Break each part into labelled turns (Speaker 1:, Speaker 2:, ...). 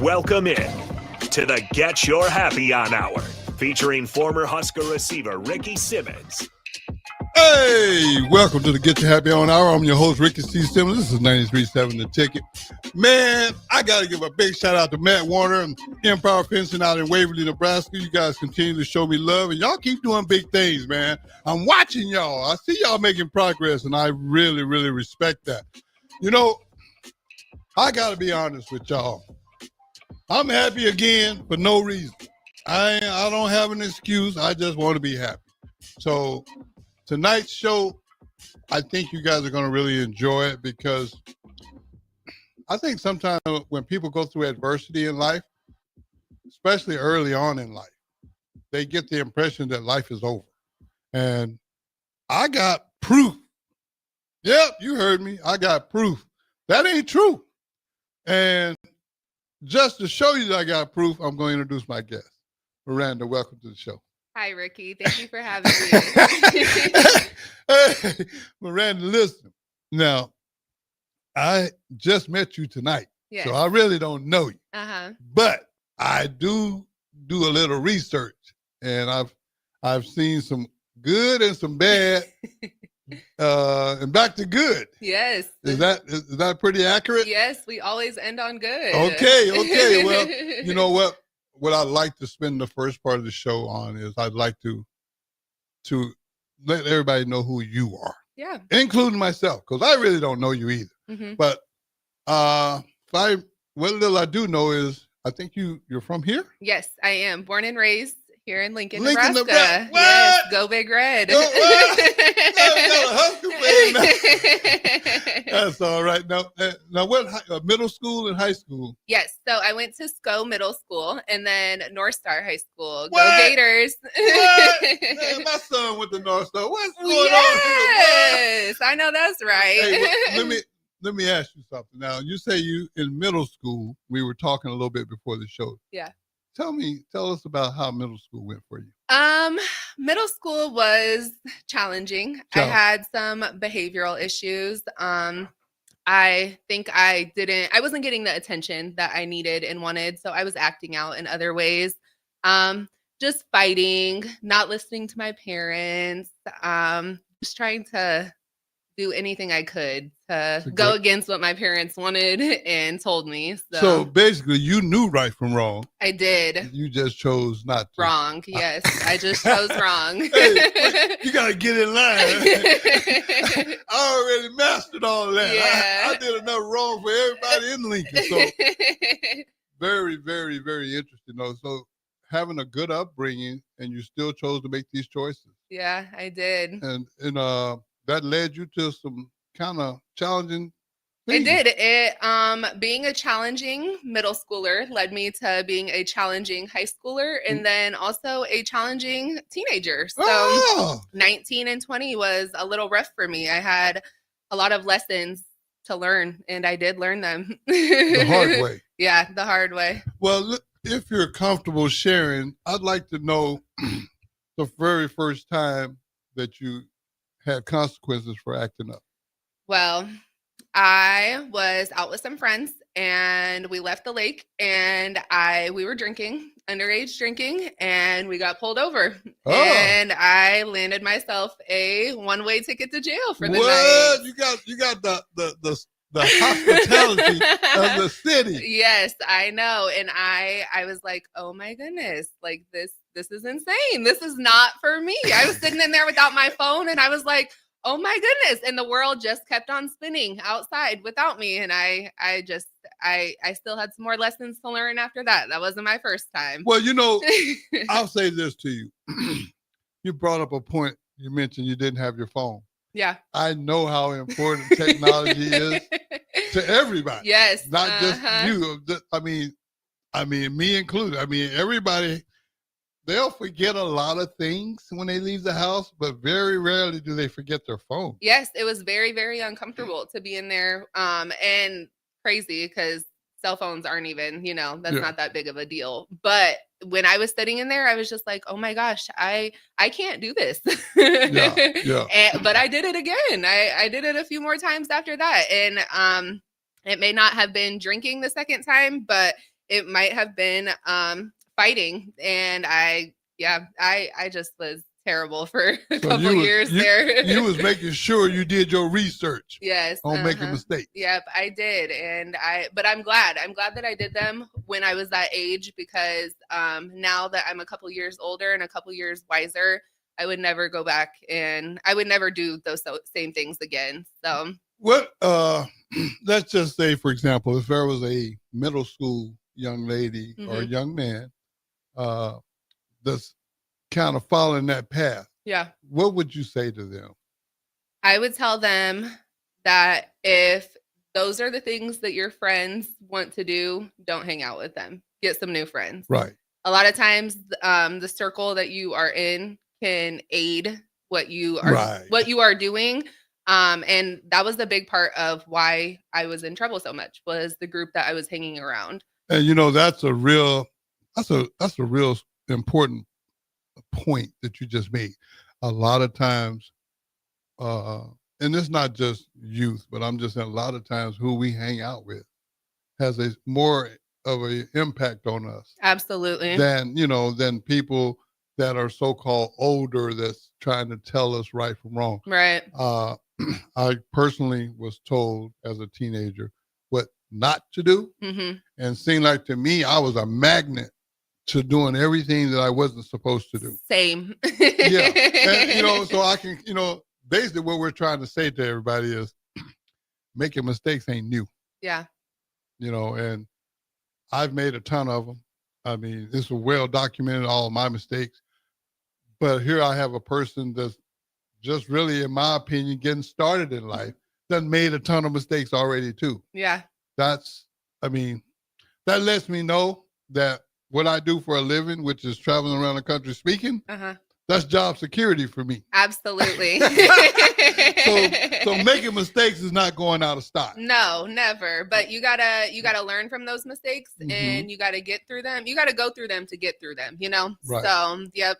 Speaker 1: Welcome in to the Get Your Happy On Hour, featuring former Husker receiver Ricky Simmons.
Speaker 2: Hey, welcome to the Get Your Happy On Hour. I'm your host, Ricky C. Simmons. This is 93.7 The Ticket. Man, I got to give a big shout out to Matt Warner and Empire Fencing out in Waverly, Nebraska. You guys continue to show me love, and y'all keep doing big things, man. I'm watching y'all. I see y'all making progress, and I really, really respect that. You know, I got to be honest with y'all. I'm happy again for no reason. I don't have an excuse. I just want to be happy. So tonight's show, I think you guys are going to really enjoy it because I think sometimes when people go through adversity in life, especially early on in life, they get the impression that life is over. And I got proof. Yep, you heard me. I got proof. That ain't true. And just to show you that I got proof, I'm going to introduce my guest. Miranda, welcome to the show.
Speaker 3: Hi, Ricky. Thank you for having me.
Speaker 2: Hey, Miranda, listen. Now, I just met you tonight,
Speaker 3: Yes.
Speaker 2: so I really don't know you.
Speaker 3: Uh-huh.
Speaker 2: But I do a little research, and I've seen some good and some bad, and back to good.
Speaker 3: Yes.
Speaker 2: Is that pretty accurate?
Speaker 3: Yes, we always end on good.
Speaker 2: Okay. Well, you know what? What I'd like to spend the first part of the show on is I'd like to let everybody know who you are.
Speaker 3: Yeah.
Speaker 2: Including myself, because I really don't know you either.
Speaker 3: Mm-hmm.
Speaker 2: But what little I do know is I think you're from here?
Speaker 3: Yes, I am. Born and raised here in Lincoln,
Speaker 2: Lincoln,
Speaker 3: Nebraska.
Speaker 2: What?
Speaker 3: Yes, go Big Red.
Speaker 2: Go, what? That's all right. Now what, middle school and high school?
Speaker 3: Yes, so I went to SCO Middle School and then North Star High School.
Speaker 2: What?
Speaker 3: Go Gators.
Speaker 2: What? Man, my son went to North Star. What's going on here?
Speaker 3: Yes, I know that's right.
Speaker 2: Hey, let me ask you something. Now, you say you in middle school. We were talking a little bit before the show.
Speaker 3: Yeah.
Speaker 2: Tell us about how middle school went for you.
Speaker 3: Middle school was challenging. I had some behavioral issues. I think I wasn't getting the attention that I needed and wanted. So I was acting out in other ways. Just fighting, not listening to my parents, just trying to do anything I could to go against what my parents wanted and told me.
Speaker 2: So basically, you knew right from wrong.
Speaker 3: I did.
Speaker 2: You just chose not to.
Speaker 3: Wrong. Yes, I just chose wrong.
Speaker 2: Hey, you got to get in line. I already mastered all that.
Speaker 3: Yeah.
Speaker 2: I did enough wrong for everybody in Lincoln. So very, very, very interesting. Though. So having a good upbringing, and you still chose to make these choices.
Speaker 3: Yeah, I did.
Speaker 2: And that led you to some kind of challenging things.
Speaker 3: It did. Being a challenging middle schooler led me to being a challenging high schooler and then also a challenging teenager. So 19 and 20 was a little rough for me. I had a lot of lessons to learn, and I did learn them.
Speaker 2: The hard way.
Speaker 3: Yeah, the hard way.
Speaker 2: Well, if you're comfortable sharing, I'd like to know the very first time that you had consequences for acting up.
Speaker 3: Well, I was out with some friends and we left the lake and we were drinking, underage drinking, and we got pulled over. Oh. And I landed myself a one-way ticket to jail for the night.
Speaker 2: You got the hospitality of the city.
Speaker 3: Yes, I know. And I was like, oh my goodness, like this is insane. This is not for me. I was sitting in there without my phone and I was like, oh my goodness. And the world just kept on spinning outside without me. And I still had some more lessons to learn after that. That wasn't my first time.
Speaker 2: Well, I'll say this to you. You brought up a point. You mentioned you didn't have your phone.
Speaker 3: Yeah.
Speaker 2: I know how important technology is to everybody.
Speaker 3: Yes.
Speaker 2: Not just you. I mean, me included. I mean, everybody, they'll forget a lot of things when they leave the house, but very rarely do they forget their phone.
Speaker 3: Yes, it was very, very uncomfortable to be in there and crazy because cell phones aren't even, that's not that big of a deal. But when I was sitting in there, I was just like, oh my gosh, I can't do this. But I did it again. I did it a few more times after that. And it may not have been drinking the second time, but it might have been fighting, and I just was terrible for a couple years there.
Speaker 2: You was making sure you did your research.
Speaker 3: Yes.
Speaker 2: On making mistakes.
Speaker 3: Yep, I did. But I'm glad that I did them when I was that age, because now that I'm a couple years older and a couple years wiser, I would never go back, and I would never do those same things again. So
Speaker 2: what, let's just say, for example, if there was a middle school young lady or a young man that's kind of following that path, what would you say to them?
Speaker 3: I would tell them that if those are the things that your friends want to do, don't hang out with them. Get some new friends.
Speaker 2: Right.
Speaker 3: A lot of times, the circle that you are in can aid what you are doing. And that was the big part of why I was in trouble so much, was the group that I was hanging around. And
Speaker 2: that's a real important point that you just made. A lot of times, and it's not just youth, but I'm just saying a lot of times who we hang out with has a more of an impact on us.
Speaker 3: Absolutely.
Speaker 2: Than people that are so-called older that's trying to tell us right from wrong.
Speaker 3: Right.
Speaker 2: I personally was told as a teenager what not to do. And it seemed like to me, I was a magnet to doing everything that I wasn't supposed to do.
Speaker 3: Same.
Speaker 2: Yeah. And, so I can, basically what we're trying to say to everybody is making mistakes ain't new.
Speaker 3: Yeah.
Speaker 2: And I've made a ton of them. I mean, it's well documented, all of my mistakes. But here I have a person that's just really, in my opinion, getting started in life, that made a ton of mistakes already too.
Speaker 3: Yeah.
Speaker 2: That lets me know that what I do for a living, which is traveling around the country speaking, that's job security for me.
Speaker 3: Absolutely.
Speaker 2: So making mistakes is not going out of style.
Speaker 3: No, never. But you gotta learn from those mistakes, and you gotta get through them. You gotta go through them to get through them.
Speaker 2: Right.
Speaker 3: So yep.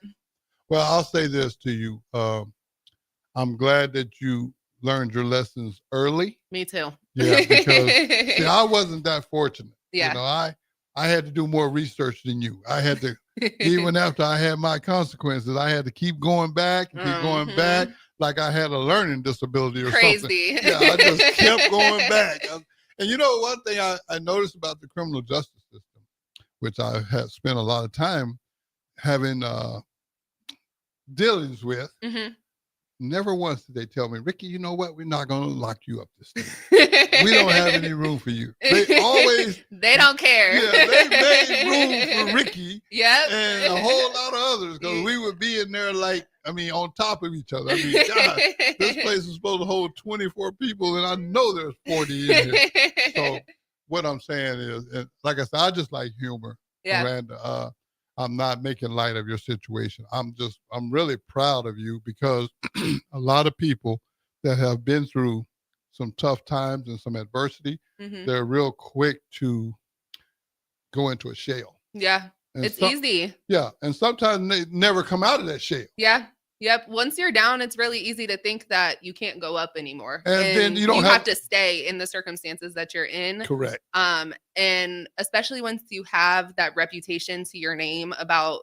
Speaker 2: Well, I'll say this to you. I'm glad that you learned your lessons early.
Speaker 3: Me too.
Speaker 2: Yeah, because I wasn't that fortunate.
Speaker 3: Yeah.
Speaker 2: I had to do more research than you. I had to, even after I had my consequences, I had to keep going back and keep going back, like I had a learning disability or something.
Speaker 3: Crazy.
Speaker 2: Yeah, I just kept going back. And one thing I noticed about the criminal justice system, which I had spent a lot of time having dealings with, never once did they tell me, Ricky, you know what? We're not going to lock you up this time. We don't have any room for you.
Speaker 3: They don't care.
Speaker 2: Yeah, they made room for Ricky.
Speaker 3: Yep.
Speaker 2: And a whole lot of others, because we would be in there on top of each other. God, this place is supposed to hold 24 people, and I know there's 40 in here. So what I'm saying is, and like I said, I just like humor.
Speaker 3: Yeah.
Speaker 2: Miranda, I'm not making light of your situation. I'm really proud of you, because a lot of people that have been through some tough times and some adversity, they're real quick to go into a shell.
Speaker 3: Yeah. And it's easy.
Speaker 2: Yeah. And sometimes they never come out of that shell.
Speaker 3: Yeah. Yep. Once you're down, it's really easy to think that you can't go up anymore.
Speaker 2: And then you
Speaker 3: have to stay in the circumstances that you're in.
Speaker 2: Correct.
Speaker 3: And especially once you have that reputation to your name about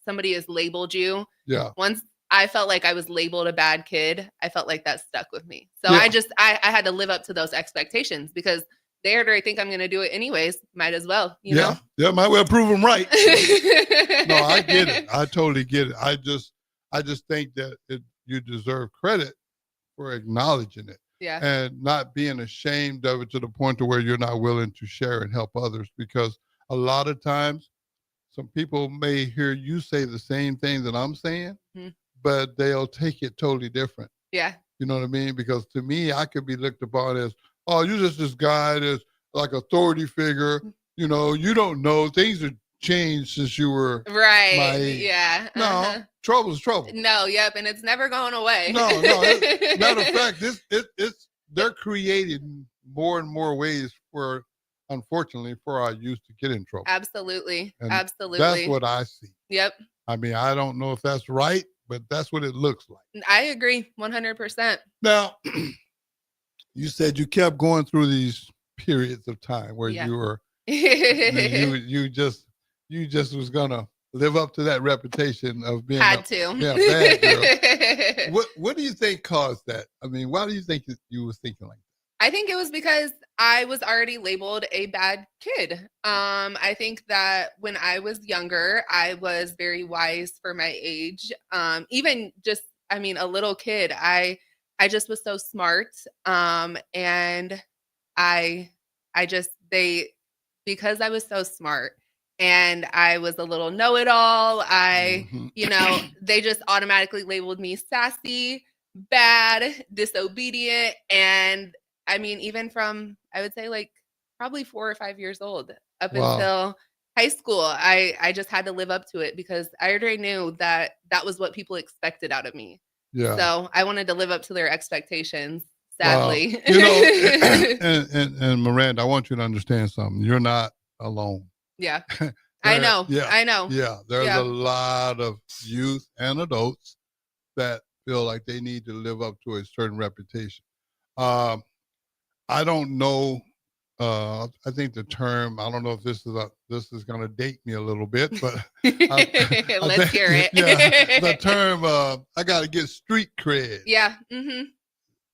Speaker 3: somebody has labeled you.
Speaker 2: Yeah.
Speaker 3: Once I felt like I was labeled a bad kid, I felt like that stuck with me. So I had to live up to those expectations, because they already think I'm going to do it anyways. Might as well, you know?
Speaker 2: Yeah, might well prove them right. No, I get it. I totally get it. I just think that you deserve credit for acknowledging it.
Speaker 3: Yeah.
Speaker 2: And not being ashamed of it to the point to where you're not willing to share and help others, because a lot of times some people may hear you say the same thing that I'm saying, but they'll take it totally different.
Speaker 3: Yeah.
Speaker 2: You know what I mean? Because to me, I could be looked upon as, oh, you're just this guy that's like authority figure. You don't know. Things have changed since you were
Speaker 3: right.
Speaker 2: my age.
Speaker 3: Yeah.
Speaker 2: No, trouble's trouble.
Speaker 3: No, yep. And it's never going away.
Speaker 2: No. Matter of fact, they're creating more and more ways unfortunately, for our youth to get in trouble.
Speaker 3: Absolutely.
Speaker 2: And
Speaker 3: absolutely.
Speaker 2: That's what I see.
Speaker 3: Yep.
Speaker 2: I mean, I don't know if that's right, but that's what it looks like.
Speaker 3: I agree 100%.
Speaker 2: Now, you said you kept going through these periods of time where you were You just was gonna live up to that reputation of being
Speaker 3: bad
Speaker 2: girl. What do you think caused that? I mean, why do you think you was thinking like that?
Speaker 3: I think it was because I was already labeled a bad kid. I think that when I was younger, I was very wise for my age. Even just, I mean, a little kid, I just was so smart. And because I was so smart and I was a little know-it-all, they just automatically labeled me sassy, bad, disobedient, and I mean, even from, I would say like probably 4 or 5 years old up until high school, I just had to live up to it because I already knew that was what people expected out of me. Yeah. So I wanted to live up to their expectations, sadly.
Speaker 2: And Miranda, I want you to understand something. You're not alone.
Speaker 3: Yeah. I know.
Speaker 2: Yeah. There's a lot of youth and adults that feel like they need to live up to a certain reputation. I don't know. I think the term, I don't know if this is going to date me a little bit, but
Speaker 3: let's hear it.
Speaker 2: Yeah, the term, I got to get street cred.
Speaker 3: Yeah. Mm-hmm.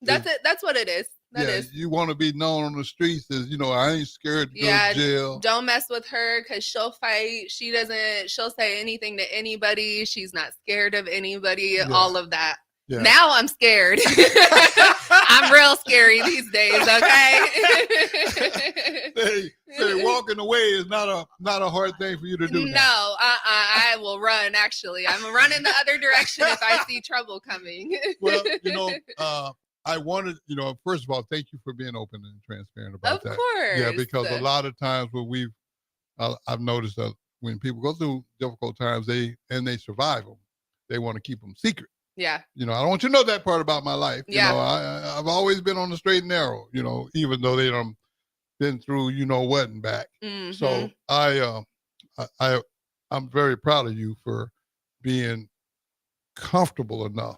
Speaker 3: That's it. That's what it is. That is.
Speaker 2: You want to be known on the streets as, I ain't scared to go to jail.
Speaker 3: Don't mess with her because she'll fight. She'll say anything to anybody. She's not scared of anybody, all of that. Yeah. Now I'm scared. I'm real scary these days, okay?
Speaker 2: Say walking away is not a hard thing for you to do.
Speaker 3: No, I will run, actually. I'm running the other direction if I see trouble coming.
Speaker 2: Well, I wanted, first of all, thank you for being open and transparent about that.
Speaker 3: Of course.
Speaker 2: Yeah, because a lot of times when I've noticed that when people go through difficult times, they survive them, they want to keep them secret.
Speaker 3: Yeah.
Speaker 2: I don't want you to know that part about my life.
Speaker 3: Yeah.
Speaker 2: I've always been on the straight and narrow, even though they done been through, what and back. Mm-hmm. So I'm very proud of you for being comfortable enough.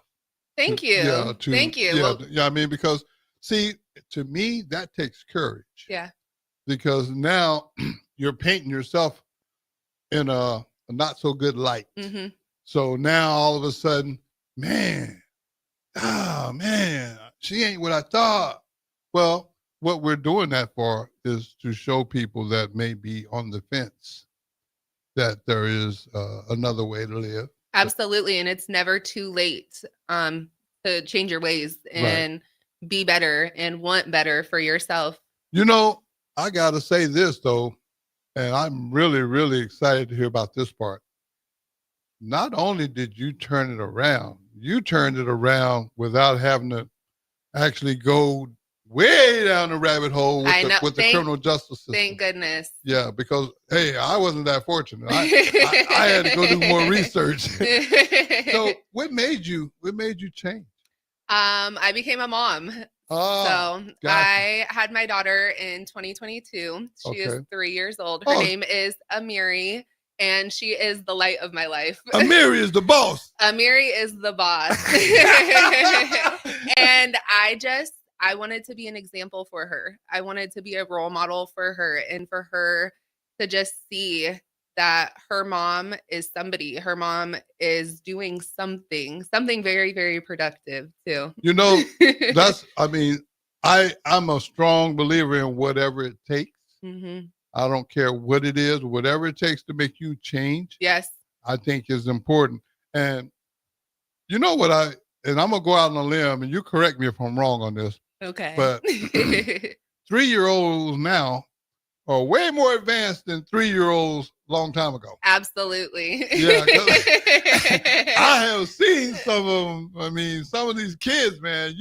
Speaker 3: Thank you. Thank you.
Speaker 2: Yeah. I mean, because see, to me, that takes courage.
Speaker 3: Yeah.
Speaker 2: Because now you're painting yourself in a not so good light. Mm-hmm. So now all of a sudden, man, she ain't what I thought. Well, what we're doing that for is to show people that may be on the fence that there is another way to live.
Speaker 3: Absolutely. And it's never too late to change your ways and be better and want better for yourself.
Speaker 2: I got to say this, though, and I'm really, really excited to hear about this part. Not only did you turn it around, you turned it around without having to actually go way down the rabbit hole with the criminal justice system.
Speaker 3: Thank goodness.
Speaker 2: Yeah, because, hey, I wasn't that fortunate. I had to go do more research. So what made you change?
Speaker 3: I became a mom. Oh, so gotcha. I had my daughter in 2022. She is 3 years old. Her name is Amiri. And she is the light of my life.
Speaker 2: Amiri is the boss.
Speaker 3: Amiri is the boss. And I wanted to be an example for her. I wanted to be a role model for her and for her to just see that her mom is somebody. Her mom is doing something very, very productive too. I'm a strong believer in whatever it takes. Mm-hmm. I don't care what it is, whatever it takes to make you change. Yes. I
Speaker 2: think is important. And I'm going to go out on a limb and you correct me if I'm wrong on this.
Speaker 3: Okay.
Speaker 2: But 3-year-olds now are way more advanced than 3-year-olds long time ago.
Speaker 3: Absolutely.
Speaker 2: Yeah. I have seen some of them. I mean, some of these kids, man,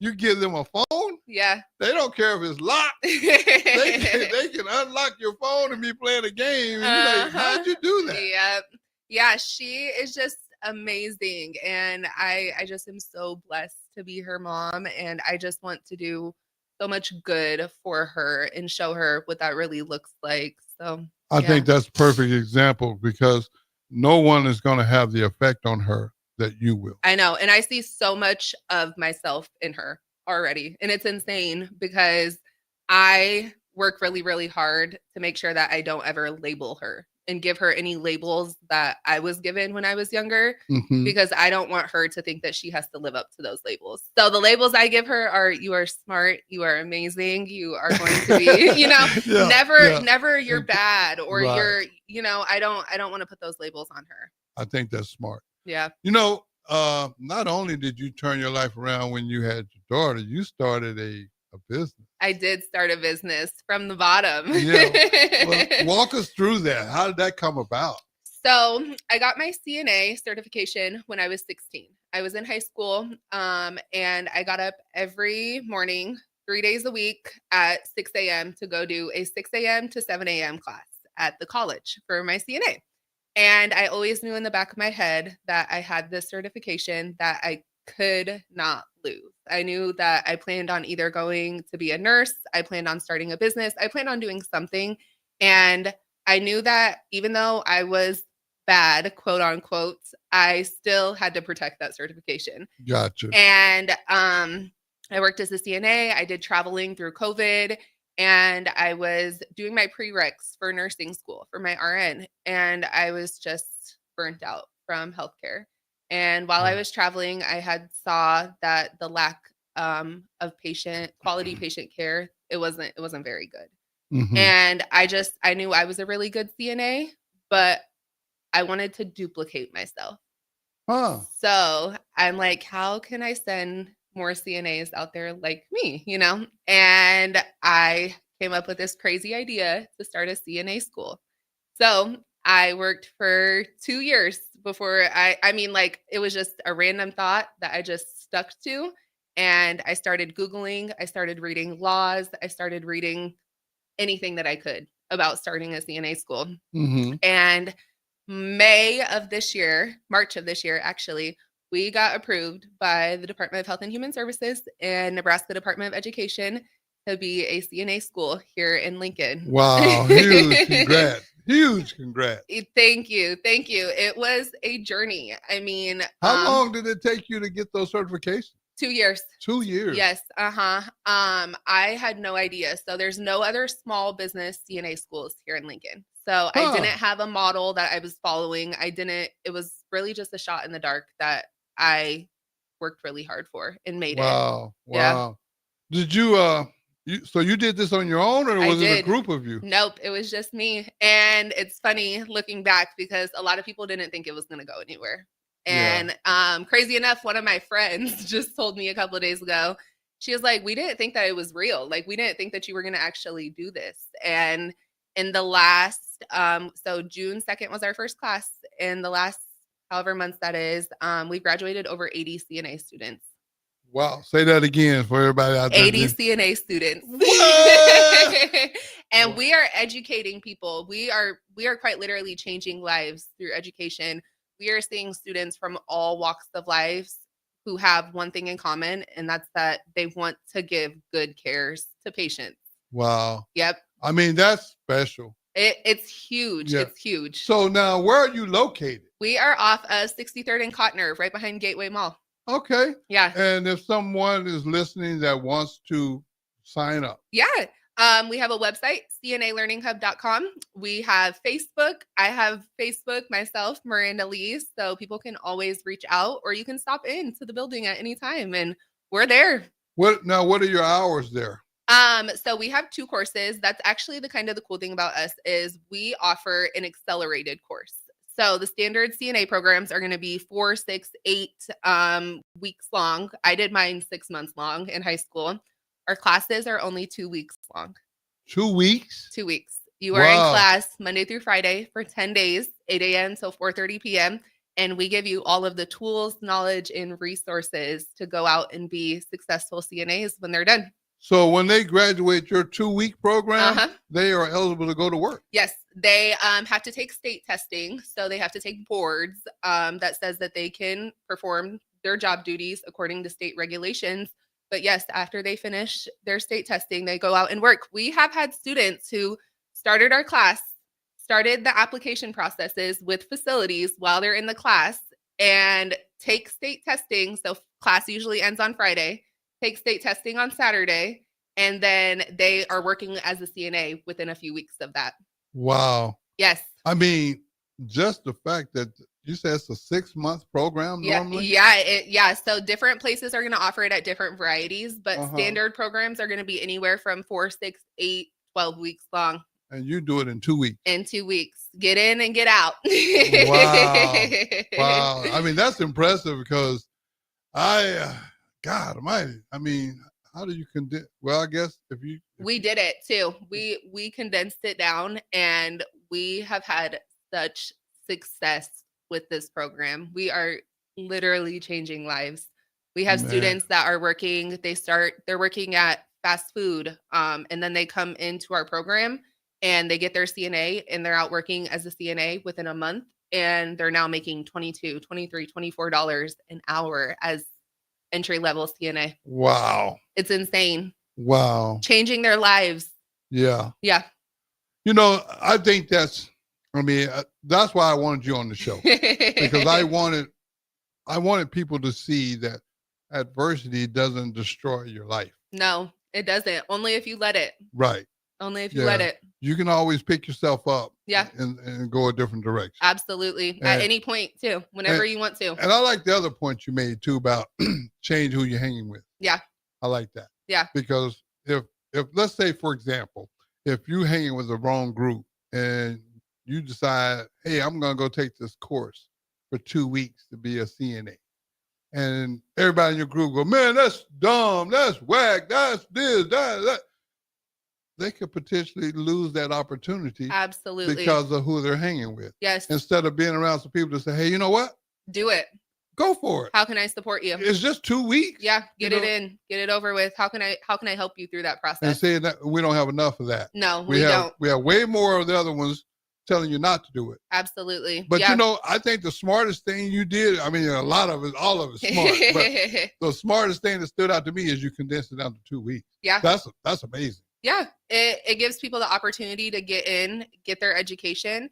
Speaker 2: you give them a phone.
Speaker 3: Yeah.
Speaker 2: They don't care if it's locked. They can unlock your phone and be playing a game. And you're like, how'd you do that?
Speaker 3: Yep. Yeah, she is just amazing. And I just am so blessed to be her mom. And I just want to do so much good for her and show her what that really looks like. So
Speaker 2: I think that's a perfect example because no one is going to have the effect on her that you will.
Speaker 3: I know. And I see so much of myself in her already. And it's insane because I work really, really hard to make sure that I don't ever label her and give her any labels that I was given when I was younger, because I don't want her to think that she has to live up to those labels. So the labels I give her are: you are smart, you are amazing, you are going to be, never you're bad, or you're, I don't want to put those labels on her.
Speaker 2: I think that's smart.
Speaker 3: Yeah.
Speaker 2: Not only did you turn your life around when you had your daughter, you started a business.
Speaker 3: I did start a business from the bottom.
Speaker 2: Yeah. Well, walk us through that. How did that come about?
Speaker 3: So I got my CNA certification when I was 16. I was in high school, and I got up every morning, 3 days a week at 6 a.m. to go do a 6 a.m. to 7 a.m. class at the college for my CNA. And I always knew in the back of my head that I had this certification that I could not lose. I knew that I planned on either going to be a nurse, I planned on starting a business, I planned on doing something. And I knew that even though I was bad, quote unquote, I still had to protect that certification.
Speaker 2: Gotcha.
Speaker 3: And I worked as a CNA. I did traveling through COVID, and I was doing my prereqs for nursing school for my RN. And I was just burnt out from healthcare. And while I was traveling, I had saw that the lack of quality patient care, it wasn't very good. And I knew I was a really good CNA, but I wanted to duplicate myself. So I'm like, how can I send more CNAs out there like me, And I came up with this crazy idea to start a CNA school. So I worked for 2 years before it was just a random thought that I just stuck to. And I started Googling, I started reading laws, I started reading anything that I could about starting a CNA school. And March of this year, actually, we got approved by the Department of Health and Human Services and Nebraska Department of Education to be a CNA school here in Lincoln.
Speaker 2: Wow, huge congrats. Huge congrats.
Speaker 3: Thank you. It was a journey. I mean,
Speaker 2: how long did it take you to get those certifications?
Speaker 3: 2 years.
Speaker 2: 2 years.
Speaker 3: Yes. I had no idea. So there's no other small business CNA schools here in Lincoln. So I didn't have a model that I was following. It was really just a shot in the dark that I worked really hard for and made it.
Speaker 2: Wow.
Speaker 3: Yeah.
Speaker 2: Did so you did this on your own, or was it a group of you?
Speaker 3: Nope, it was just me. And it's funny looking back because a lot of people didn't think it was going to go anywhere. And crazy enough, one of my friends just told me a couple of days ago, she was like, we didn't think that it was real. Like, we didn't think that you were going to actually do this. And in the last, so June 2nd was our first class. In the last however months that is, we've graduated over 80 CNA students.
Speaker 2: Wow. Say that again for everybody out there.
Speaker 3: 80 CNA students. And we are educating people. We are quite literally changing lives through education. We are seeing students from all walks of life who have one thing in common, and that's that they want to give good cares to patients.
Speaker 2: Wow.
Speaker 3: Yep.
Speaker 2: I mean, that's special.
Speaker 3: It's huge. Yeah. It's huge.
Speaker 2: So now, where are you located?
Speaker 3: We are off of 63rd and Cotner, right behind Gateway Mall.
Speaker 2: Okay.
Speaker 3: Yeah.
Speaker 2: And if someone is listening that wants to sign up.
Speaker 3: Yeah. We have a website, cnalearninghub.com. We have Facebook. I have Facebook myself, Miranda Lee. So people can always reach out, or you can stop into the building at any time and we're there.
Speaker 2: What are your hours there?
Speaker 3: So we have 2 courses. That's actually the cool thing about us is we offer an accelerated course. So the standard CNA programs are going to be 4, 6, 8 weeks long. I did mine 6 months long in high school. Our classes are only 2 weeks long.
Speaker 2: 2 weeks?
Speaker 3: 2 weeks. You are in class Monday through Friday for 10 days, 8 a.m. till 4:30 p.m. And we give you all of the tools, knowledge, and resources to go out and be successful CNAs when they're done.
Speaker 2: So when they graduate your 2-week program, they are eligible to go to work.
Speaker 3: Yes, they have to take state testing. So they have to take boards that says that they can perform their job duties according to state regulations. But yes, after they finish their state testing, they go out and work. We have had students who started our class, started the application processes with facilities while they're in the class, and take state testing. So class usually ends on Friday. Take state testing on Saturday And then they are working as a CNA within a few weeks of that.
Speaker 2: Wow.
Speaker 3: Yes.
Speaker 2: I mean, just the fact that you said it's a 6-month program normally?
Speaker 3: Yeah. So different places are going to offer it at different varieties, but standard programs are going to be anywhere from 4, 6, 8, 12 weeks long.
Speaker 2: And you do it in 2 weeks.
Speaker 3: In 2 weeks. Get in and get out.
Speaker 2: Wow. I mean, that's impressive because God almighty. I mean, how do you condense? Well, I guess we
Speaker 3: did it too. We condensed it down, and we have had such success with this program. We are literally changing lives. We have students that are working. They're working at fast food, and then they come into our program and they get their CNA, and they're out working as a CNA within a month, and they're now making $22, $23, $24 an hour as entry-level CNA.
Speaker 2: Wow.
Speaker 3: It's insane.
Speaker 2: Wow.
Speaker 3: Changing their lives.
Speaker 2: Yeah.
Speaker 3: Yeah.
Speaker 2: You know, I think that's why I wanted you on the show, because I wanted people to see that adversity doesn't destroy your life.
Speaker 3: No, it doesn't. Only if you let it.
Speaker 2: Right.
Speaker 3: Only if you let it.
Speaker 2: You can always pick yourself up.
Speaker 3: Yeah.
Speaker 2: And go a different direction.
Speaker 3: Absolutely. At any point too, whenever you want to.
Speaker 2: And I like the other point you made too about change who you're hanging with.
Speaker 3: Yeah.
Speaker 2: I like that.
Speaker 3: Yeah.
Speaker 2: Because if let's say, for example, if you're hanging with the wrong group and you decide, hey, I'm going to go take this course for 2 weeks to be a CNA. And everybody in your group go, man, that's dumb. That's whack. That's this, that. They could potentially lose that opportunity.
Speaker 3: Absolutely.
Speaker 2: Because of who they're hanging with.
Speaker 3: Yes.
Speaker 2: Instead of being around some people to say, hey, you know what?
Speaker 3: Do it.
Speaker 2: Go for it.
Speaker 3: How can I support you?
Speaker 2: It's just 2 weeks.
Speaker 3: Yeah. Get it over with. How can I help you through that process?
Speaker 2: And saying that we don't have enough of that.
Speaker 3: No, we don't.
Speaker 2: We have way more of the other ones telling you not to do it.
Speaker 3: Absolutely.
Speaker 2: But you know, I think the smartest thing you did, I mean, all of it smart, but the smartest thing that stood out to me is you condensed it down to 2 weeks.
Speaker 3: Yeah.
Speaker 2: That's amazing.
Speaker 3: Yeah. It gives people the opportunity to get in, get their education,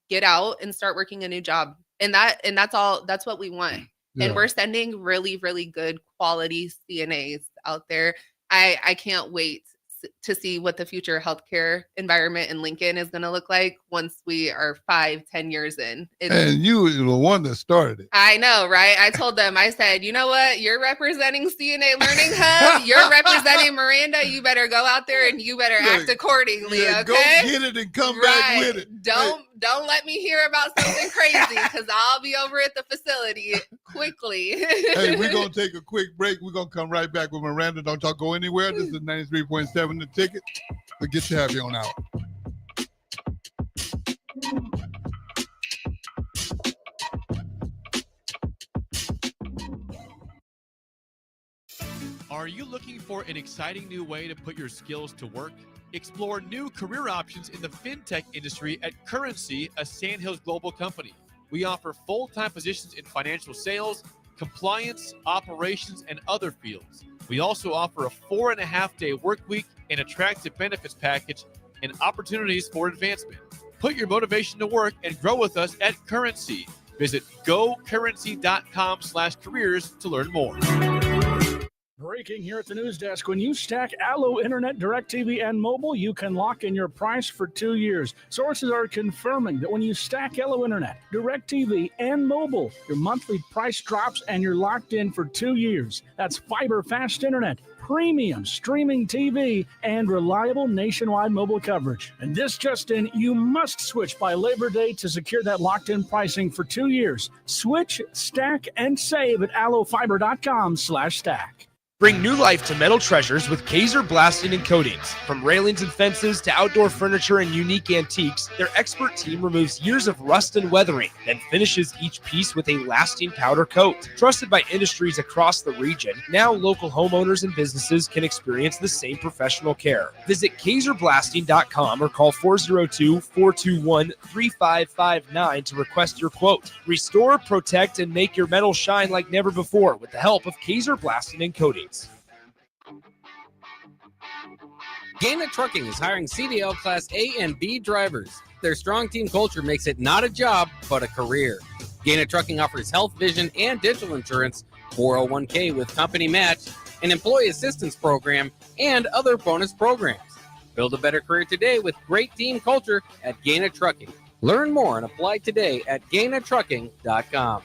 Speaker 3: get out and start working a new job. And that's what we want. Yeah. And we're sending really, really good quality CNAs out there. I can't wait to see what the future healthcare environment in Lincoln is going to look like once we are 5-10 years in.
Speaker 2: And you were the one that started it.
Speaker 3: I know, right? I told them, I said, you know what? You're representing CNA Learning Hub. You're representing Miranda. You better go out there and you better act accordingly. Okay.
Speaker 2: Go get it and come back with it.
Speaker 3: Don't let me hear about something crazy because I'll be over at the facility quickly.
Speaker 2: Hey, we're going to take a quick break. We're going to come right back with Miranda. Don't y'all go anywhere. This is 93.7 The Ticket. We'll get you happy on out.
Speaker 4: Are you looking for an exciting new way to put your skills to work? Explore new career options in the fintech industry at Currency, a Sandhills global company. We offer full-time positions in financial sales, compliance, operations, and other fields. We also offer a 4.5-day work week, an attractive benefits package, and opportunities for advancement. Put your motivation to work and grow with us at Currency. Visit gocurrency.com/careers to learn more.
Speaker 5: Breaking here at the news desk. When you stack Allo Internet, DirecTV, and mobile, you can lock in your price for 2 years. Sources are confirming that when you stack Allo Internet, DirecTV, and mobile, your monthly price drops and you're locked in for 2 years. That's fiber fast internet, premium streaming TV, and reliable nationwide mobile coverage. And this just in, you must switch by Labor Day to secure that locked-in pricing for 2 years. Switch, stack, and save at allofiber.com/stack.
Speaker 6: Bring new life to metal treasures with Kaiser Blasting and Coatings. From railings and fences to outdoor furniture and unique antiques, their expert team removes years of rust and weathering, then finishes each piece with a lasting powder coat. Trusted by industries across the region, now local homeowners and businesses can experience the same professional care. Visit KaiserBlasting.com or call 402-421-3559 to request your quote. Restore, protect, and make your metal shine like never before with the help of Kaiser Blasting and Coatings.
Speaker 7: Gaina Trucking is hiring CDL Class A and B drivers. Their strong team culture makes it not a job, but a career. Gaina Trucking offers health, vision, and dental insurance, 401k with company match, an employee assistance program, and other bonus programs. Build a better career today with great team culture at Gaina Trucking. Learn more and apply today at GainaTrucking.com.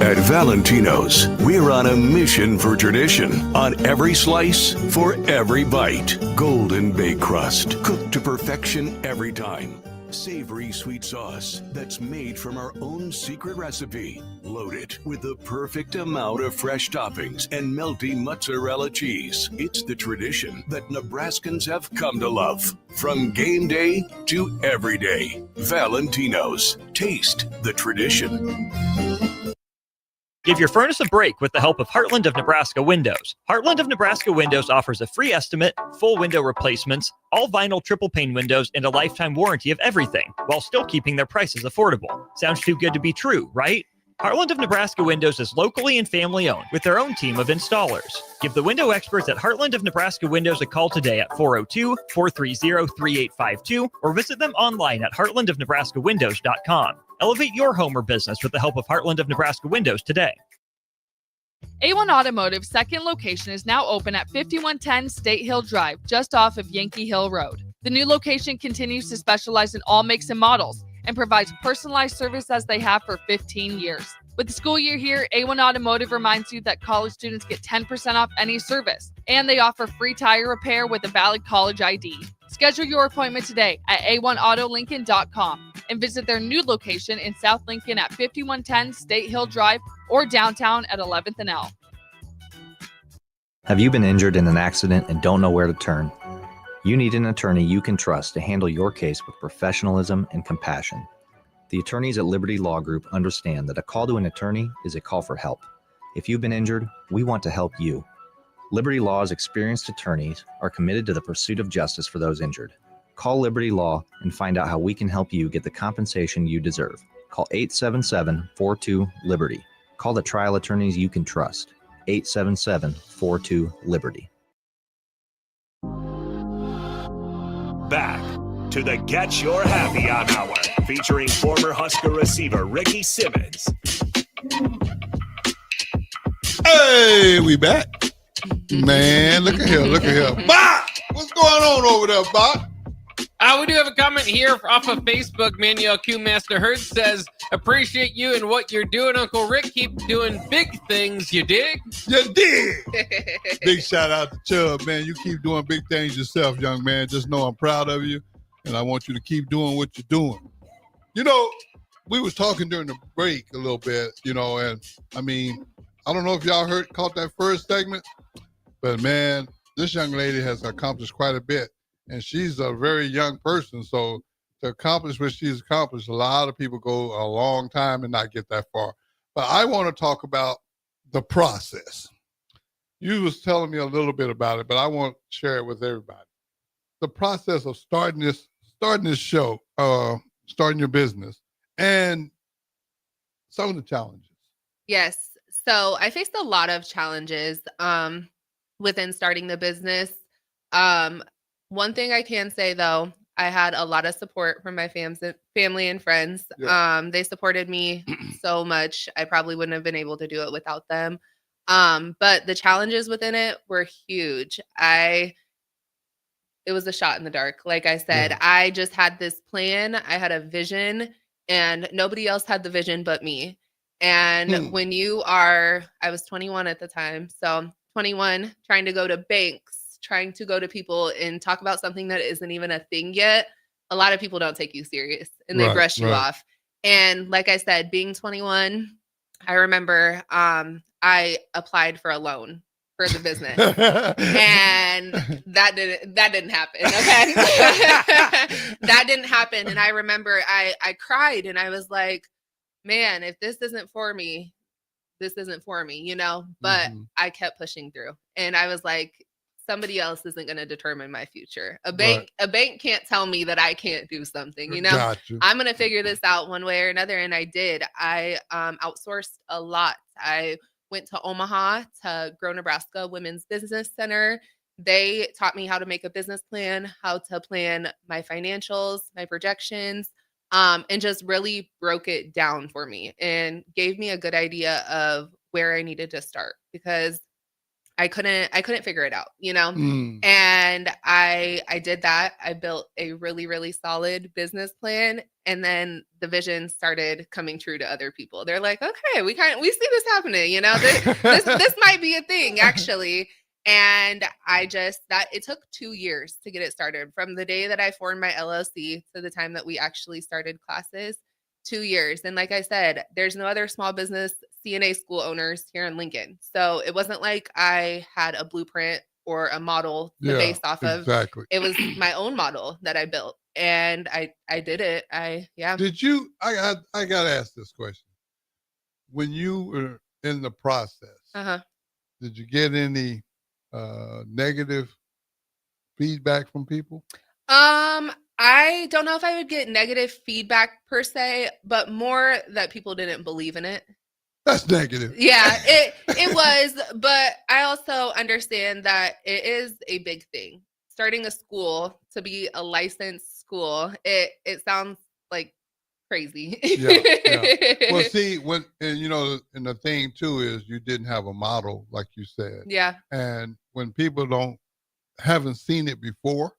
Speaker 1: At Valentino's, we're on a mission for tradition. On every slice, for every bite. Golden baked crust, cooked to perfection every time. Savory sweet sauce that's made from our own secret recipe. Loaded with the perfect amount of fresh toppings and melty mozzarella cheese. It's the tradition that Nebraskans have come to love. From game day to every day. Valentino's. Taste the tradition.
Speaker 8: Give your furnace a break with the help of Heartland of Nebraska Windows. Heartland of Nebraska Windows offers a free estimate, full window replacements, all vinyl triple pane windows, and a lifetime warranty of everything, while still keeping their prices affordable. Sounds too good to be true, right? Heartland of Nebraska Windows is locally and family owned with their own team of installers. Give the window experts at Heartland of Nebraska Windows a call today at 402-430-3852 or visit them online at heartlandofnebraskawindows.com. Elevate your home or business with the help of Heartland of Nebraska Windows today.
Speaker 9: A1 Automotive's second location is now open at 5110 State Hill Drive, just off of Yankee Hill Road. The new location continues to specialize in all makes and models and provides personalized service as they have for 15 years. With the school year here, A1 Automotive reminds you that college students get 10% off any service, and they offer free tire repair with a valid college ID. Schedule your appointment today at a1autolincoln.com and visit their new location in South Lincoln at 5110 State Hill Drive or downtown at 11th and L.
Speaker 10: Have you been injured in an accident and don't know where to turn? You need an attorney you can trust to handle your case with professionalism and compassion. The attorneys at Liberty Law Group understand that a call to an attorney is a call for help. If you've been injured, we want to help you. Liberty Law's experienced attorneys are committed to the pursuit of justice for those injured. Call Liberty Law and find out how we can help you get the compensation you deserve. Call 877-42-LIBERTY. Call the trial attorneys you can trust. 877-42-LIBERTY.
Speaker 1: Back to the Get Your Happy On Hour, featuring former Husker receiver Ricky Simmons.
Speaker 2: Hey, we back. Man, look at here. Bob! What's going on over there, Bob?
Speaker 7: We do have a comment here off of Facebook. Manuel Q Master Hurd says, appreciate you and what you're doing, Uncle Rick. Keep doing big things, you dig?
Speaker 2: You dig. Big shout out to Chubb, man. You keep doing big things yourself, young man. Just know I'm proud of you, and I want you to keep doing what you're doing. You know, we was talking during the break a little bit, and I mean, I don't know if y'all caught that first segment, but man, this young lady has accomplished quite a bit, and she's a very young person. So to accomplish what she's accomplished, a lot of people go a long time and not get that far. But I want to talk about the process. You was telling me a little bit about it, but I want to share it with everybody. The process of starting this show, starting your business, and some of the challenges.
Speaker 3: Yes. So I faced a lot of challenges within starting the business. One thing I can say though, I had a lot of support from my family and friends.
Speaker 2: Yeah.
Speaker 3: They supported me so much. I probably wouldn't have been able to do it without them. But the challenges within it were huge. It was a shot in the dark. Like I said,
Speaker 2: Yeah.
Speaker 3: I just had this plan. I had a vision and nobody else had the vision but me. And when I was 21 at the time. So 21, trying to go to banks, trying to go to people and talk about something that isn't even a thing yet. A lot of people don't take you serious and they brush you off. And like I said, being 21, I remember I applied for a loan for the business and that didn't happen. Okay. That didn't happen. And I remember I cried and I was like, man, if this isn't for me, this isn't for me, but I kept pushing through and I was like, somebody else isn't going to determine my future. A bank can't tell me that I can't do something,
Speaker 2: Gotcha.
Speaker 3: I'm going to figure this out one way or another. And I did. I outsourced a lot. I went to Omaha to Grow Nebraska Women's Business Center. They taught me how to make a business plan, how to plan my financials, my projections, and just really broke it down for me and gave me a good idea of where I needed to start because I couldn't figure it out, and I did that. I built a really, really solid business plan. And then the vision started coming true to other people. They're like, okay, we see this happening, this might be a thing actually. And it took 2 years to get it started from the day that I formed my LLC to the time that we actually started classes. 2 years. And like I said, there's no other small business CNA school owners here in Lincoln. So it wasn't like I had a blueprint or a model to base off of.
Speaker 2: Exactly.
Speaker 3: It was my own model that I built and I did it.
Speaker 2: Did you, I got to ask this question. When you were in the process, did you get any negative feedback from people?
Speaker 3: I don't know if I would get negative feedback per se, but more that people didn't believe in it.
Speaker 2: That's negative.
Speaker 3: Yeah, it was, but I also understand that it is a big thing. Starting a school to be a licensed school, it sounds like crazy.
Speaker 2: Yeah. Well, see, and the thing too is you didn't have a model, like you said.
Speaker 3: Yeah.
Speaker 2: And when people haven't seen it before,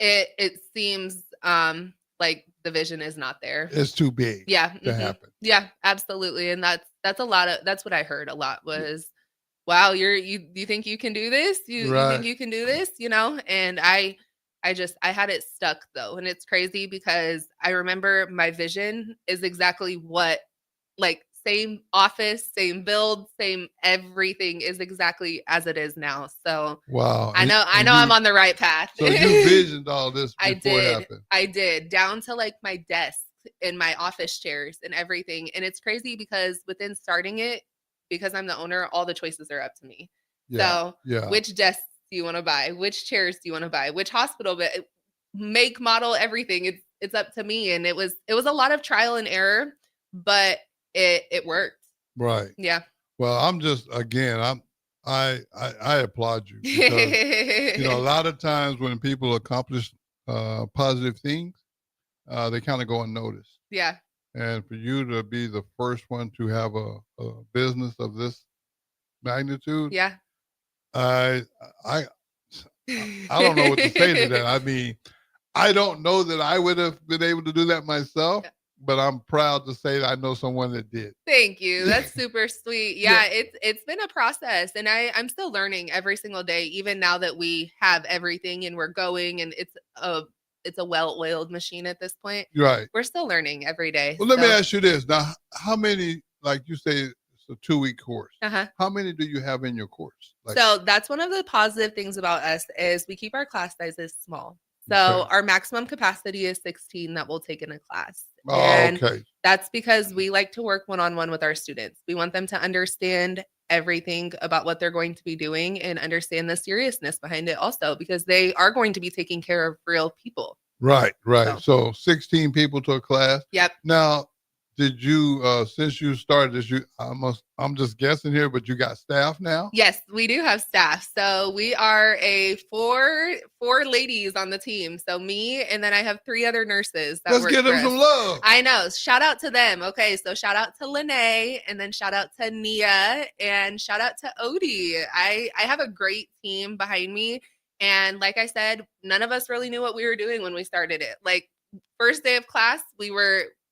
Speaker 3: it seems like the vision is not there.
Speaker 2: It's too big.
Speaker 3: Yeah.
Speaker 2: To happen.
Speaker 3: Yeah, absolutely. And that's that's what I heard a lot was, wow, you think you can do this? You think you can do this? And I had it stuck though. And it's crazy because I remember my vision is exactly what, like, same office, same build, same everything is exactly as it is now. So
Speaker 2: wow,
Speaker 3: I know I'm on the right path.
Speaker 2: So you visioned all this before it happened.
Speaker 3: I did, down to like my desk and my office chairs and everything. And it's crazy because within starting it, because I'm the owner, all the choices are up to me. So which desks do you want to buy? Which chairs do you want to buy? Which hospital bed, make, model, everything. It's up to me. And it was a lot of trial and error, but it worked.
Speaker 2: Right.
Speaker 3: Yeah.
Speaker 2: Well, I applaud you because a lot of times when people accomplish positive things, they kind of go unnoticed.
Speaker 3: Yeah.
Speaker 2: And for you to be the first one to have a business of this magnitude,
Speaker 3: yeah,
Speaker 2: I don't know what to say to that. I mean, I don't know that I would have been able to do that myself. But I'm proud to say that I know someone that did.
Speaker 3: Thank you. That's super sweet. Yeah, it's been a process and I'm still learning every single day, even now that we have everything and we're going and it's a it's a well-oiled machine at this point.
Speaker 2: Right.
Speaker 3: We're still learning every day.
Speaker 2: Well, let me ask you this. Now, how many, like you say, it's a 2-week course. How many do you have in your course?
Speaker 3: So that's one of the positive things about us is we keep our class sizes small. So our maximum capacity is 16 that we'll take in a class. And that's because we like to work one-on-one with our students. We want them to understand everything about what they're going to be doing and understand the seriousness behind it also, because they are going to be taking care of real people.
Speaker 2: Right. So 16 people to a class.
Speaker 3: Yep.
Speaker 2: Now, did you, since you started this, I'm just guessing here, but you got staff now?
Speaker 3: Yes, we do have staff. So we are a four ladies on the team. So me, and then I have 3 other nurses.
Speaker 2: Let's give them some love.
Speaker 3: I know. Shout out to them. Okay, so shout out to Lene, and then shout out to Nia, and shout out to Odie. I have a great team behind me. And like I said, none of us really knew what we were doing when we started it. Like first day of class,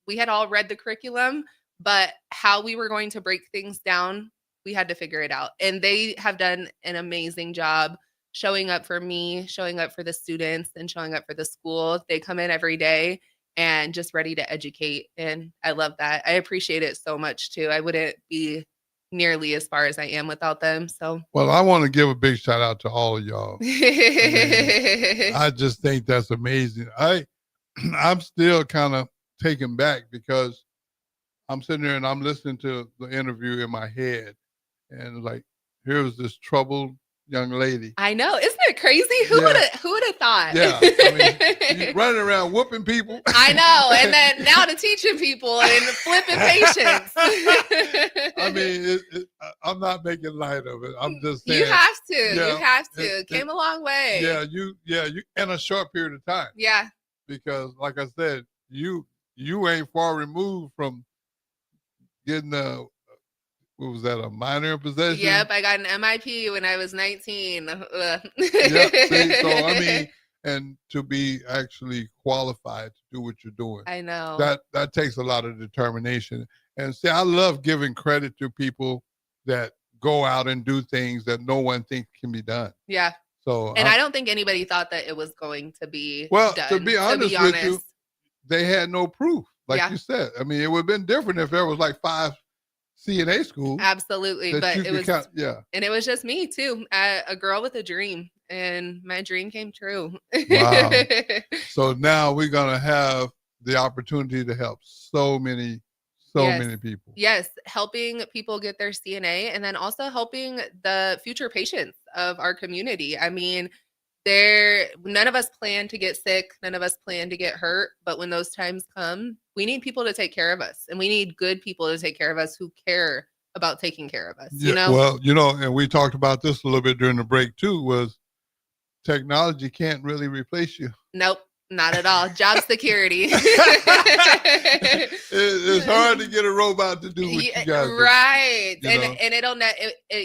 Speaker 3: we had all read the curriculum, but how we were going to break things down, we had to figure it out. And they have done an amazing job showing up for me, showing up for the students, and showing up for the school. They come in every day and just ready to educate. And I love that. I appreciate it so much too. I wouldn't be nearly as far as I am without them. So,
Speaker 2: well, I want to give a big shout out to all of y'all. I just think that's amazing. I'm still kind of taken back because I'm sitting there and I'm listening to the interview in my head, and like, here was this troubled young lady.
Speaker 3: I know, isn't it crazy? Who would have thought?
Speaker 2: Yeah, I mean, running around whooping people.
Speaker 3: I know, and then now to teaching people and flipping patients.
Speaker 2: I mean, I'm not making light of it. I'm just saying
Speaker 3: you have to.
Speaker 2: Yeah,
Speaker 3: you have to. It came a long way.
Speaker 2: Yeah, you in a short period of time.
Speaker 3: Yeah.
Speaker 2: Because, like I said, you ain't far removed from getting a minor in possession?
Speaker 3: Yep, I got an MIP when I was 19.
Speaker 2: Yep, see, so I mean, and to be actually qualified to do what you're doing.
Speaker 3: I know.
Speaker 2: That takes a lot of determination. And see, I love giving credit to people that go out and do things that no one thinks can be done.
Speaker 3: Yeah.
Speaker 2: So,
Speaker 3: and I don't think anybody thought that it was going to be
Speaker 2: well,
Speaker 3: done,
Speaker 2: to be honest with you, they had no proof. Like you said, I mean, it would have been different if there was like 5 CNA schools.
Speaker 3: Absolutely, but it was
Speaker 2: and
Speaker 3: it was just me too, a girl with a dream, and my dream came true.
Speaker 2: Wow! So now we're gonna have the opportunity to help so many people.
Speaker 3: Yes, helping people get their CNA, and then also helping the future patients of our community. I mean, none of us plan to get sick, none of us plan to get hurt, but when those times come, we need people to take care of us, and we need good people to take care of us who care about taking care of us. You know?
Speaker 2: Well, and we talked about this a little bit during the break too, was technology can't really replace you.
Speaker 3: Nope. Not at all. Job security.
Speaker 2: It's hard to get a robot to do what you guys do.
Speaker 3: Right. And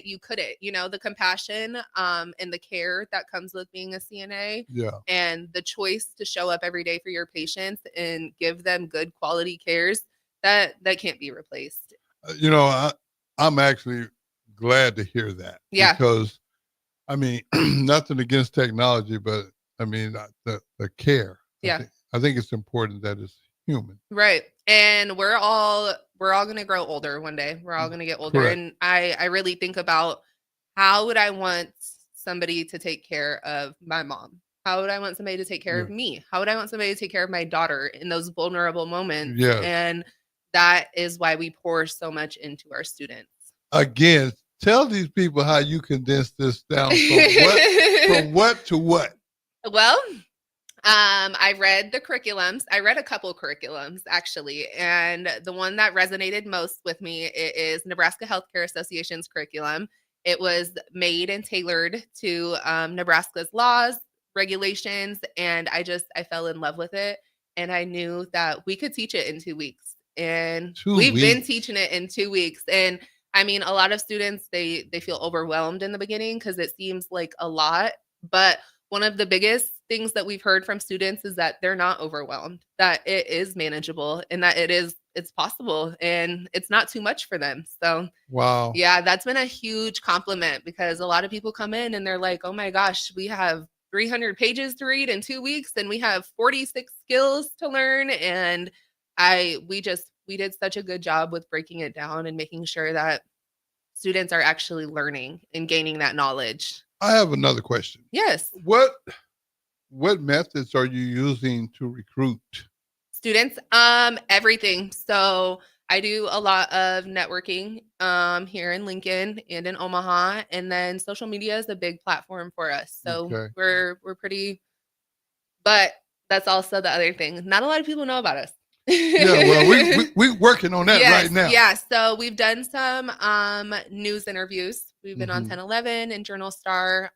Speaker 3: you couldn't, the compassion and the care that comes with being a CNA.
Speaker 2: Yeah.
Speaker 3: And the choice to show up every day for your patients and give them good quality cares, that can't be replaced.
Speaker 2: I'm actually glad to hear that.
Speaker 3: Yeah.
Speaker 2: Because, I mean, nothing against technology, but I mean, the care.
Speaker 3: Yeah.
Speaker 2: I think it's important that it's human.
Speaker 3: Right. And we're all going to grow older one day. We're all going to get older.
Speaker 2: Correct.
Speaker 3: And I really think about, how would I want somebody to take care of my mom? How would I want somebody to take care of me? How would I want somebody to take care of my daughter in those vulnerable moments?
Speaker 2: Yes.
Speaker 3: And that is why we pour so much into our students.
Speaker 2: Again, tell these people how you condense this down from what to what.
Speaker 3: Well, I read the curriculums. I read a couple curriculums actually, and the one that resonated most with me is Nebraska Healthcare Association's curriculum. It was made and tailored to Nebraska's laws, regulations, and I fell in love with it. And I knew that we could teach it in 2 weeks, and we've been teaching it in 2 weeks. And I mean, a lot of students, they feel overwhelmed in the beginning because it seems like a lot, but one of the biggest things that we've heard from students is that they're not overwhelmed, that it is manageable, and that it's possible, and it's not too much for them. So,
Speaker 2: wow.
Speaker 3: Yeah, that's been a huge compliment, because a lot of people come in and they're like, oh my gosh, we have 300 pages to read in 2 weeks, and we have 46 skills to learn. And we did such a good job with breaking it down and making sure that students are actually learning and gaining that knowledge.
Speaker 2: I have another question.
Speaker 3: Yes.
Speaker 2: What methods are you using to recruit
Speaker 3: students? Everything. So I do a lot of networking here in Lincoln and in Omaha, and then social media is a big platform for us. So we're pretty, but that's also the other thing. Not a lot of people know about us.
Speaker 2: Yeah, well, we're working on that right now.
Speaker 3: Yeah, so we've done some news interviews. We've been on 1011 and Journal Star,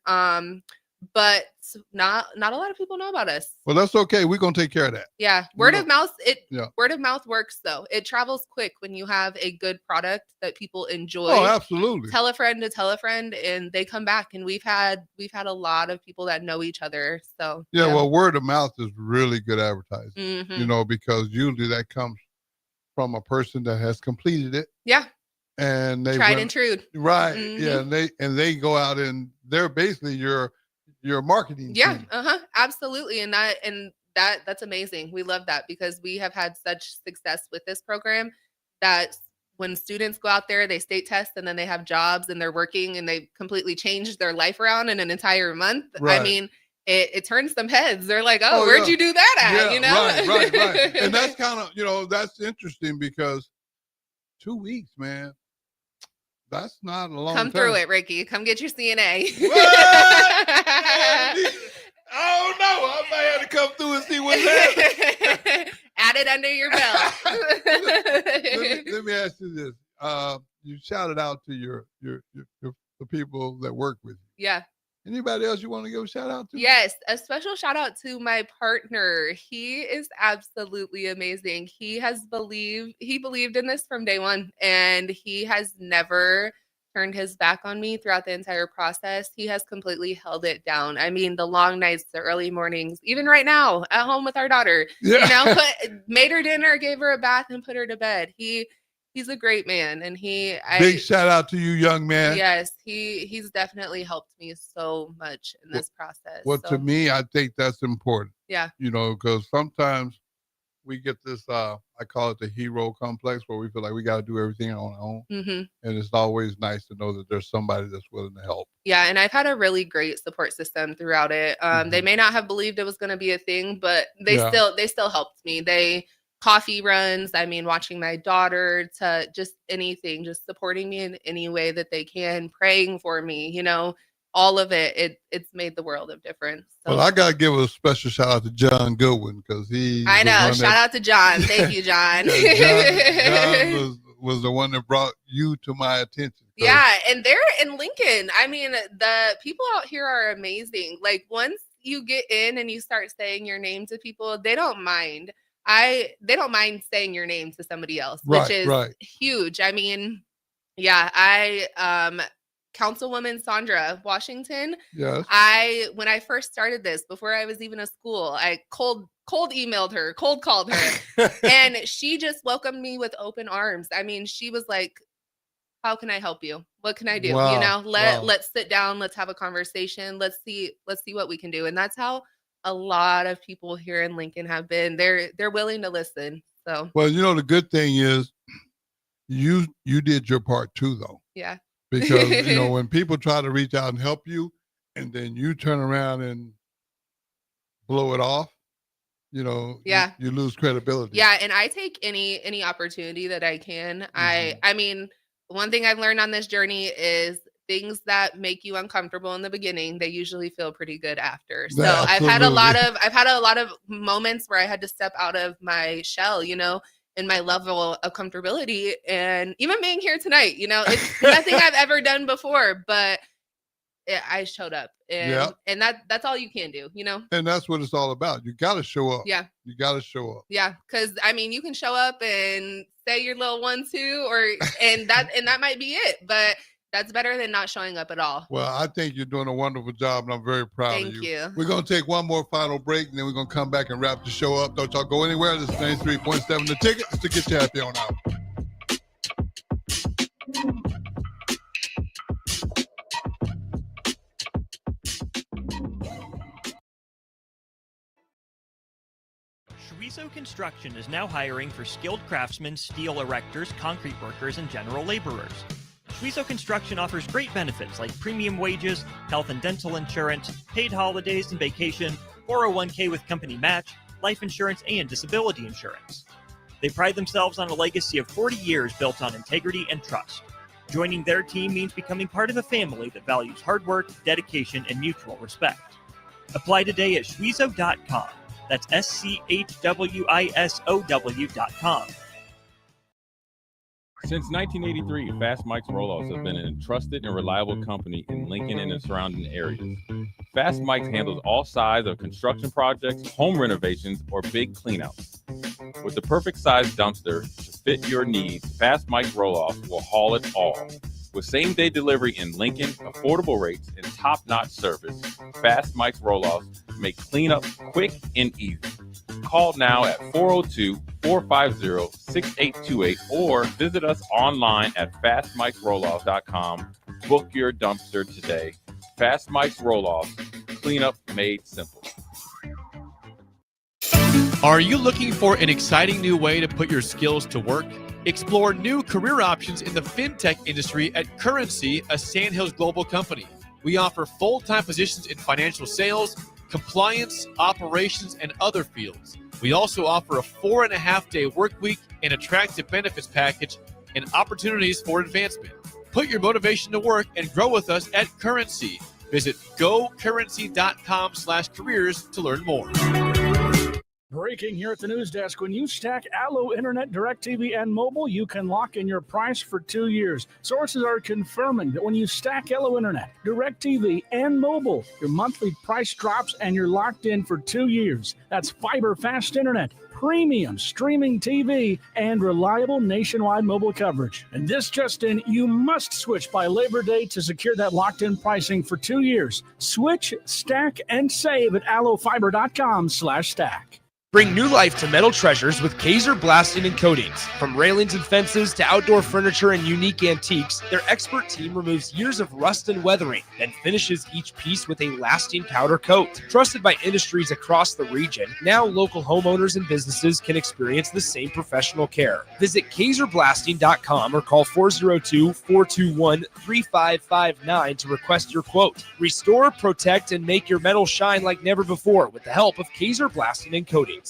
Speaker 3: but not a lot of people know about us.
Speaker 2: Well, that's okay. We're gonna take care of that.
Speaker 3: Yeah, word of mouth works though. It travels quick when you have a good product that people enjoy.
Speaker 2: Oh, absolutely.
Speaker 3: Tell a friend to tell a friend, and they come back. And we've had a lot of people that know each other. So
Speaker 2: yeah. Well, word of mouth is really good advertising. You know, because usually that comes from a person that has completed it.
Speaker 3: Yeah.
Speaker 2: And they
Speaker 3: tried and true.
Speaker 2: Right. Yeah. And they go out and they're basically your marketing team.
Speaker 3: Absolutely. And that's amazing. We love that because we have had such success with this program that when students go out there, they state test and then they have jobs and they're working and they completely changed their life around in an entire month. Right. I mean, it turns some heads. They're like, oh where'd you do that at?
Speaker 2: Yeah,
Speaker 3: you know?
Speaker 2: Right. And that's kind of, that's interesting because 2 weeks, man. That's not a long time.
Speaker 3: Come through it, Ricky. Come get your CNA.
Speaker 2: What? Oh, no. I might have to come through and see what's happening.
Speaker 3: Add it under your belt.
Speaker 2: let me ask you this. You shouted out to the people that work with you.
Speaker 3: Yeah.
Speaker 2: Anybody else you want to give a shout out to?
Speaker 3: Yes, a special shout out to my partner. He is absolutely amazing. He believed in this from day one, and he has never turned his back on me throughout the entire process. He has completely held it down. I mean, the long nights, the early mornings, even right now at home with our daughter, made her dinner, gave her a bath, and put her to bed. He's a great man, and big
Speaker 2: shout out to you, young man.
Speaker 3: Yes, he's definitely helped me so much in this process.
Speaker 2: Well, to me, I think that's important.
Speaker 3: Yeah.
Speaker 2: Because sometimes we get this, I call it the hero complex, where we feel like we got to do everything on our own. And it's always nice to know that there's somebody that's willing to help.
Speaker 3: Yeah, and I've had a really great support system throughout it. They may not have believed it was going to be a thing, but they still helped me. Coffee runs, watching my daughter, to just anything, just supporting me in any way that they can, praying for me, all of it's made the world of difference. So.
Speaker 2: Well, I got to give a special shout out to John Goodwin because
Speaker 3: I know. Shout out to John. Thank you, John.
Speaker 2: John was the one that brought you to my attention.
Speaker 3: Yeah, and they're in Lincoln. The people out here are amazing. Like once you get in and you start saying your name to people, they don't mind. They don't mind saying your name to somebody else, which is huge. Councilwoman Sandra Washington.
Speaker 2: Yes.
Speaker 3: When I first started this, before I was even a school, I cold emailed her, cold called her, and she just welcomed me with open arms. She was like, how can I help you? What can I do?
Speaker 2: Wow.
Speaker 3: Let's sit down. Let's have a conversation. Let's see what we can do. And that's how a lot of people here in Lincoln have been. They're willing to listen. So,
Speaker 2: well, the good thing is you did your part too, though.
Speaker 3: Yeah.
Speaker 2: Because, when people try to reach out and help you and then you turn around and blow it off, you lose credibility.
Speaker 3: Yeah. And I take any opportunity that I can. One thing I've learned on this journey is things that make you uncomfortable in the beginning, they usually feel pretty good after. So I've had a lot of moments where I had to step out of my shell, in my level of comfortability. And even being here tonight, it's nothing I've ever done before, but I showed up, and that's all you can do,
Speaker 2: And that's what it's all about. You got to show up.
Speaker 3: Yeah.
Speaker 2: You got to show up.
Speaker 3: Yeah. Cause you can show up and say your little 1-2 and that might be it, but that's better than not showing up at all.
Speaker 2: Well, I think you're doing a wonderful job, and I'm very proud of you.
Speaker 3: Thank you.
Speaker 2: We're going to take one more final break, and then we're going to come back and wrap the show up. Don't y'all go anywhere. This is 93.7 The Ticket. It's to get you happy on out.
Speaker 8: Schwezo Construction is now hiring for skilled craftsmen, steel erectors, concrete workers, and general laborers. Schwezo Construction offers great benefits like premium wages, health and dental insurance, paid holidays and vacation, 401k with company match, life insurance, and disability insurance. They pride themselves on a legacy of 40 years built on integrity and trust. Joining their team means becoming part of a family that values hard work, dedication, and mutual respect. Apply today at Schwezo.com. That's SCHWISOW.com.
Speaker 11: Since 1983, Fast Mike's Rollouts has been a trusted and reliable company in Lincoln and the surrounding areas. Fast Mike's handles all sides of construction projects, home renovations, or big cleanouts. With the perfect size dumpster to fit your needs, Fast Mike's Rollouts will haul it all. With same-day delivery in Lincoln, affordable rates, and top-notch service, Fast Mike's Rollouts make cleanup quick and easy. Call now at 402-450-6828 or visit us online at fastmikesrolloff.com. Book your dumpster today. Fast Mike's Rolloff, cleanup made simple.
Speaker 4: Are you looking for an exciting new way to put your skills to work? Explore new career options in the fintech industry at Currency, a Sandhills global company. We offer full-time positions in financial sales, compliance, operations, and other fields. We also offer a 4.5-day work week, an attractive benefits package, and opportunities for advancement. Put your motivation to work and grow with us at Currency. Visit gocurrency.com/careers to learn more.
Speaker 5: Breaking here at the news desk. When you stack Allo Internet, DirecTV, and mobile, you can lock in your price for 2 years. Sources are confirming that when you stack Allo Internet, DirecTV, and mobile, your monthly price drops and you're locked in for 2 years. That's fiber fast internet, premium streaming TV, and reliable nationwide mobile coverage. And this just in, you must switch by Labor Day to secure that locked-in pricing for 2 years. Switch, stack, and save at allofiber.com/stack.
Speaker 6: Bring new life to metal treasures with Kaiser Blasting and Coatings. From railings and fences to outdoor furniture and unique antiques, their expert team removes years of rust and weathering, then finishes each piece with a lasting powder coat. Trusted by industries across the region, now local homeowners and businesses can experience the same professional care. Visit KaiserBlasting.com or call 402-421-3559 to request your quote. Restore, protect, and make your metal shine like never before with the help of Kaiser Blasting and Coatings.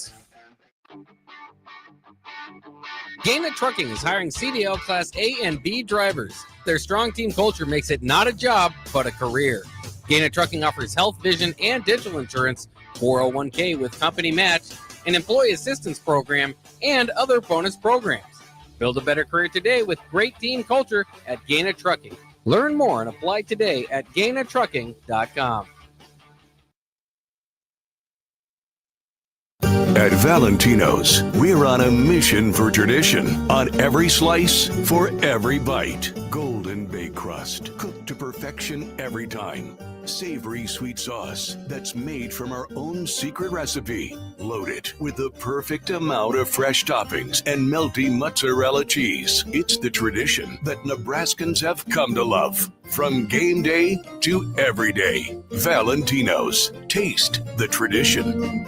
Speaker 7: Gaina Trucking is hiring CDL Class A and B drivers. Their strong team culture makes it not a job, but a career. Gaina Trucking offers health, vision, and dental insurance, 401k with company match, an employee assistance program, and other bonus programs. Build a better career today with great team culture at Gaina Trucking. Learn more and apply today at GainaTrucking.com.
Speaker 1: At Valentino's, we're on a mission for tradition. On every slice, for every bite. Golden baked crust, cooked to perfection every time. Savory sweet sauce that's made from our own secret recipe. Loaded with the perfect amount of fresh toppings and melty mozzarella cheese. It's the tradition that Nebraskans have come to love. From game day to every day. Valentino's. Taste the tradition.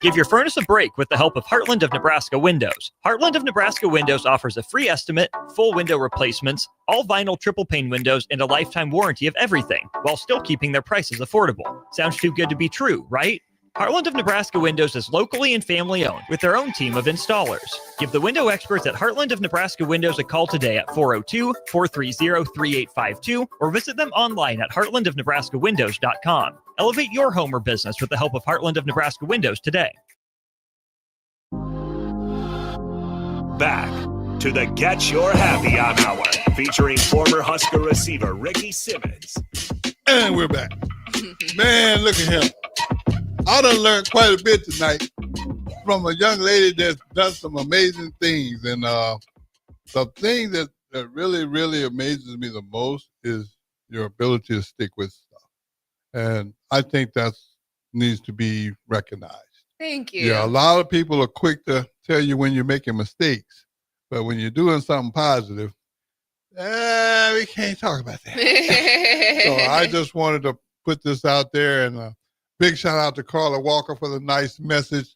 Speaker 8: Give your furnace a break with the help of Heartland of Nebraska Windows. Heartland of Nebraska Windows offers a free estimate, full window replacements, all vinyl triple pane windows, and a lifetime warranty of everything, while still keeping their prices affordable. Sounds too good to be true, right? Heartland of Nebraska Windows is locally and family owned with their own team of installers. Give the window experts at Heartland of Nebraska Windows a call today at 402-430-3852 or visit them online at heartlandofnebraskawindows.com. Elevate your home or business with the help of Heartland of Nebraska Windows today.
Speaker 12: Back to the Get Your Happy On Hour, featuring former Husker receiver Ricky Simmons.
Speaker 2: And we're back. Man, look at him. I done learned quite a bit tonight from a young lady that's done some amazing things. And the thing that really, really amazes me the most is your ability to stick with stuff. And I think that needs to be recognized.
Speaker 3: Thank you.
Speaker 2: Yeah, a lot of people are quick to tell you when you're making mistakes. But when you're doing something positive, we can't talk about that. So I just wanted to put this out there, and big shout out to Carla Walker for the nice message.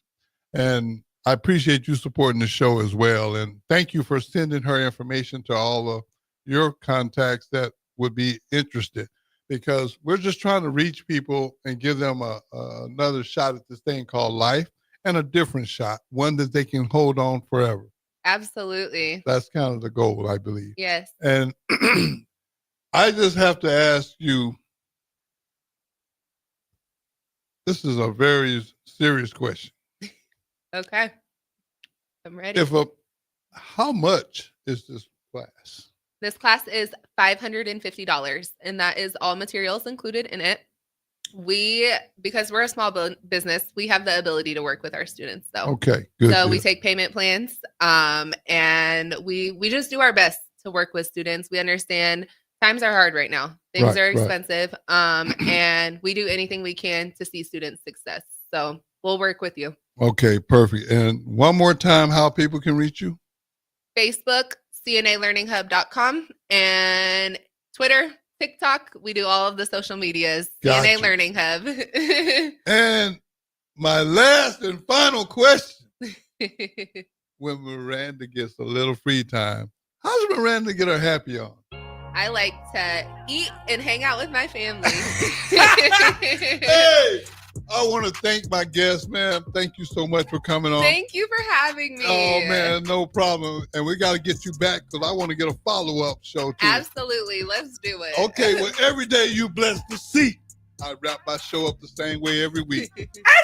Speaker 2: And I appreciate you supporting the show as well. And thank you for sending her information to all of your contacts that would be interested, because we're just trying to reach people and give them another shot at this thing called life, and a different shot, one that they can hold on forever.
Speaker 3: Absolutely.
Speaker 2: That's kind of the goal, I believe.
Speaker 3: Yes.
Speaker 2: And I just have to ask you, this is a very serious question.
Speaker 3: Okay. I'm ready.
Speaker 2: How much is this class?
Speaker 3: This class is $550, and that is all materials included in it. Because we're a small business, we have the ability to work with our students. So
Speaker 2: okay, good.
Speaker 3: So we take payment plans, and we just do our best to work with students. We understand times are hard right now. Things are expensive, and we do anything we can to see students' success. So we'll work with you.
Speaker 2: Okay, perfect. And one more time, how people can reach you?
Speaker 3: Facebook, CNALearningHub.com, and Twitter, TikTok. We do all of the social medias.
Speaker 2: Gotcha.
Speaker 3: CNA Learning Hub.
Speaker 2: And my last and final question. When Miranda gets a little free time, how does Miranda get her happy on?
Speaker 3: I like to eat and hang out with my family.
Speaker 2: Hey, I want to thank my guest, man. Thank you so much for coming on.
Speaker 3: Thank you for having me.
Speaker 2: Oh, man, no problem. And we got to get you back because I want to get a follow-up show, too.
Speaker 3: Absolutely. Let's do it.
Speaker 2: Okay, well, every day you bless to see. I wrap my show up the same way every week.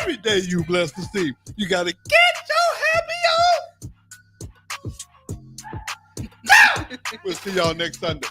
Speaker 2: Every day you bless to see. You got to get your happy on. We'll see y'all next Sunday.